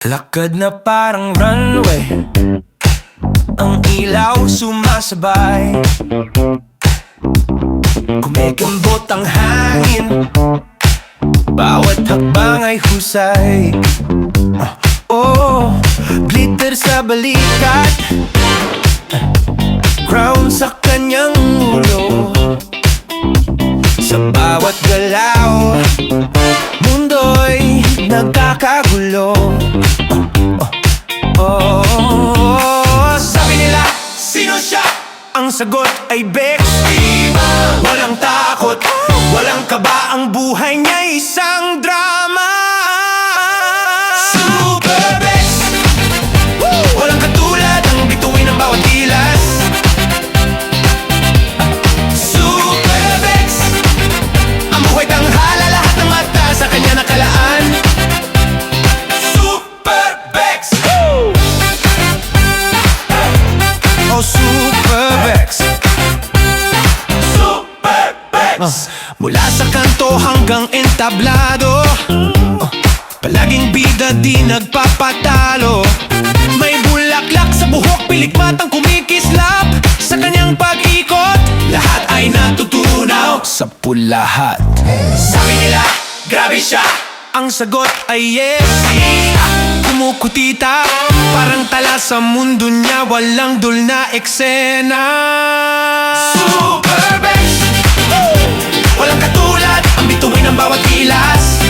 Lakad na parang runway, ang ilaw sumasabay, kumikembot ang hangin, bawat hakbang ay husay. Oh, glitter sa balikat, crown sa kanyang ulo. Sa bawat galaw, mundo'y nagkakagulo. Sabi nila, sino siya? Ang sagot ay Bex. Walang takot, walang kaba, ang buhay niya isang drama. Super Bex, walang katulad, ang bituin ng bawat kilas. Super Bex, ang buhay tanghala, lahat ng mata sa kanya nakalaan. Super Bex, oh Super Bex, Super Bex. Mula sa kanto hanggang entablado, palaging bida di nagpapatalo. May bulaklak sa buhok, pilik matang kumikislap. Sa kanyang pag-ikot, lahat ay natutunaw sa pulahat. Sabi nila, grabe siya. Ang sagot ay yes. Kumukutita, parang tala sa mundo niya, walang dul na eksena. Super Bex, walang katulad, ang bituin ng bawat kilas.